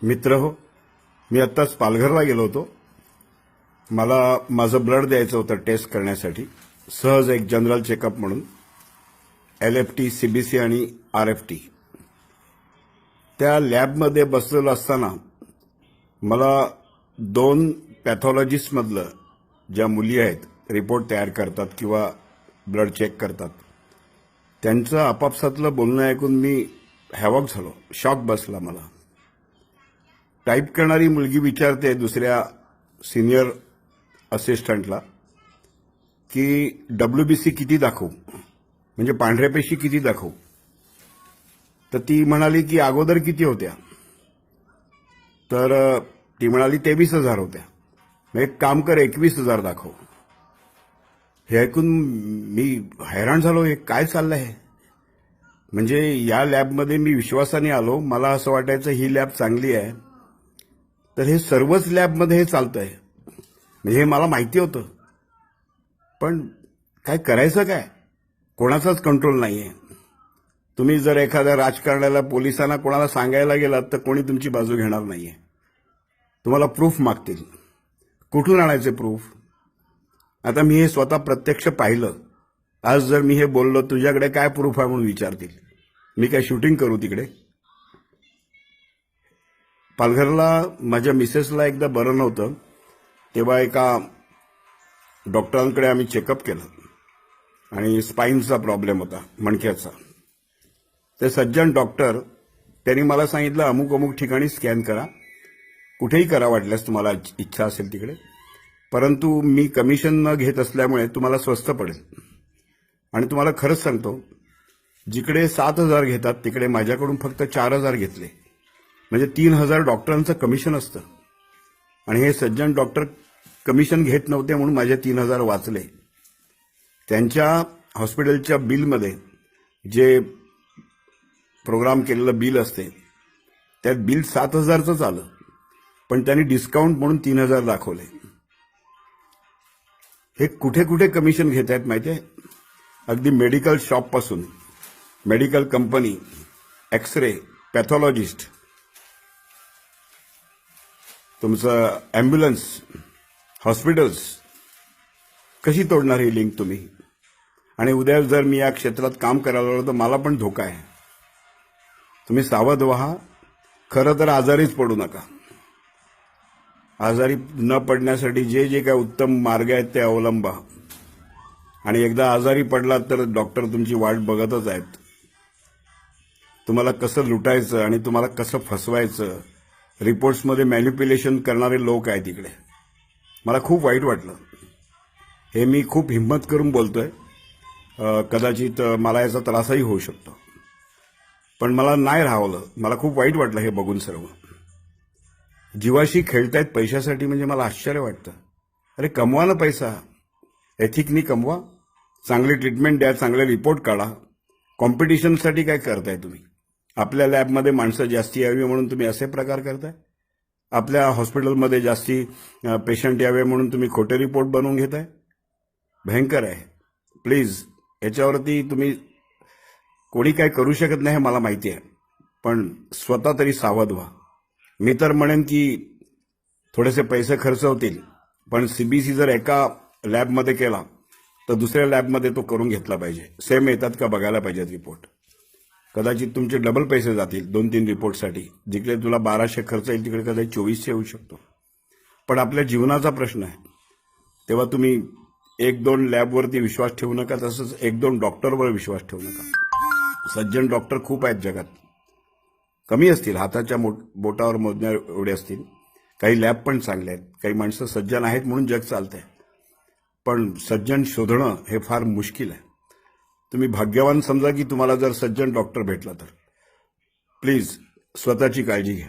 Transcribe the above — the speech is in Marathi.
मित्र हो, मी आत्ताच पालघरला गेलो होतो. मला माझं ब्लड द्यायचं होतं टेस्ट करण्यासाठी, सहज एक जनरल चेकअप म्हणून. LFT, CBC आणि RFT. त्या लॅबमध्ये बसलेलो असताना मला 2 पॅथॉलॉजिस्टमधलं ज्या मुली आहेत, रिपोर्ट तयार करतात किंवा ब्लड चेक करतात, त्यांचं आपापसातलं बोलणं ऐकून मी हॅवॉक झालो. शॉक बसला मला. टाईप करणारी मुलगी विचारते दुसऱ्या सिनियर असिस्टंटला की WBC किती दाखवू, म्हणजे पांढऱ्या पेशी किती दाखवू. तर ती म्हणाली की अगोदर किती होत्या. तर ती म्हणाली 23,000 होत्या. मग एक काम कर, 21,000 दाखव. हे ऐकून मी हैराण झालो. हे काय चाललंय. म्हणजे या लॅबमध्ये मी विश्वासाने आलो. मला असं वाटायचं ही लॅब चांगली आहे, तर हे सर्वच लॅबमध्ये हे चालतंय. म्हणजे हे मला माहिती होतं, पण काय करायचं काय, कोणाचाच कंट्रोल नाहीये. तुम्ही जर एखाद्या राजकारण्याला, पोलिसांना कोणाला सांगायला गेलात तर कोणी तुमची बाजू घेणार नाहीये. तुम्हाला प्रूफ मागतील. कुठून आणायचे प्रूफ. आता मी हे स्वतः प्रत्यक्ष पाहिलं. आज जर मी हे बोललो, तुझ्याकडे काय प्रूफ आहे म्हणून विचारतील. मी काय शूटिंग करू तिकडे. पालघरला माझ्या मिसेसला एकदा बरं नव्हतं, तेव्हा एका डॉक्टरांकडे आम्ही चेकअप केलं आणि स्पाईनचा प्रॉब्लेम होता, मणक्याचा. ते सज्जन डॉक्टर त्यांनी मला सांगितलं अमुक अमुक ठिकाणी स्कॅन करा, कुठेही करा वाटल्यास तुम्हाला इच्छा असेल तिकडे, परंतु मी कमिशन न घेत असल्यामुळे तुम्हाला स्वस्त पडेल. आणि तुम्हाला खरंच सांगतो, जिकडे 7,000 घेतात तिकडे माझ्याकडून फक्त 4,000 घेतले. म्हणजे 3,000 डॉक्टरांचं कमिशन असतं. आणि हे सज्जन डॉक्टर कमिशन घेत नव्हते म्हणून माझे 3,000 वाचले. त्यांच्या हॉस्पिटलच्या बिलमध्ये जे प्रोग्राम केलेलं बिल असते, त्यात बिल 7,000च आलं, पण त्यांनी डिस्काउंट म्हणून 3,000 दाखवले. हे कुठे कुठे कमिशन घेत आहेत माहिती आहे. अगदी मेडिकल शॉपपासून, मेडिकल कंपनी, एक्सरे, पॅथॉलॉजिस्ट, तुमचं ॲम्ब्युलन्स, हॉस्पिटल्स. कशी तोडणार ही लिंक तुम्ही. आणि उद्या जर मी या क्षेत्रात काम करायला लागलो तर मला पण धोका आहे. तुम्ही सावध व्हा. खरं तर आजारीच पडू नका. आजारी न पडण्यासाठी जे जे काय उत्तम मार्ग आहेत ते अवलंबा. आणि एकदा आजारी पडलात तर डॉक्टर तुमची वाट बघतच आहेत. तुम्हाला कसं लुटायचं आणि तुम्हाला कसं फसवायचं, रिपोर्ट्समध्ये मॅनिप्युलेशन करणारे लोक आहेत इकडे. मला खूप वाईट वाटलं. हे मी खूप हिंमत करून बोलतोय. कदाचित मला याचा त्रासही होऊ शकतो, पण मला नाही राहावलं. मला खूप वाईट वाटलं हे बघून सर्व. जीवाशी खेळतायत पैशासाठी, म्हणजे मला आश्चर्य वाटतं. अरे कमवा ना पैसा, एथिकनी कमवा, चांगली ट्रीटमेंट द्या, चांगले रिपोर्ट काढा. कॉम्पिटिशनसाठी काय करताय तुम्ही. आपल्या लॅबमध्ये माणसं जास्ती यावी म्हणून तुम्ही असे प्रकार करताय. आपल्या हॉस्पिटलमध्ये जास्ती पेशंट यावे म्हणून तुम्ही खोटे रिपोर्ट बनवून घेताय. भयंकर आहे. प्लीज, याच्यावरती तुम्ही कोणी काय करू शकत नाही हे मला माहिती आहे, पण स्वतः तरी सावध व्हा. मी तर म्हणेन की थोडेसे पैसे खर्च होतील, पण CBC जर एका लॅबमध्ये केला तर दुसऱ्या लॅबमध्ये तो करून घेतला पाहिजे. सेम येतात का बघायला पाहिजेत रिपोर्ट. कदाचित तुमचे डबल पैसे जातील 2-3 रिपोर्टसाठी. जिकडे तुला 1,200 खर्च येईल तिकडे कदाचित 2,400 येऊ शकतो. पण आपल्या जीवनाचा प्रश्न आहे, तेव्हा तुम्ही 1-2 लॅबवरती विश्वास ठेवू नका. तसंच 1-2 डॉक्टरवर विश्वास ठेवू नका. सज्जन डॉक्टर खूप आहेत जगात. कमी असतील, हाताच्या बोटावर मोजण्या एवढे असतील. काही लॅब पण चांगले आहेत. काही माणसं सज्जन आहेत म्हणून जग चालतंय. पण सज्जन शोधणं हे फार मुश्किल आहे. तुम्ही भाग्यवान समजा की तुम्हाला जर सज्जन डॉक्टर भेटला तर. प्लीज स्वतःची काळजी घ्या.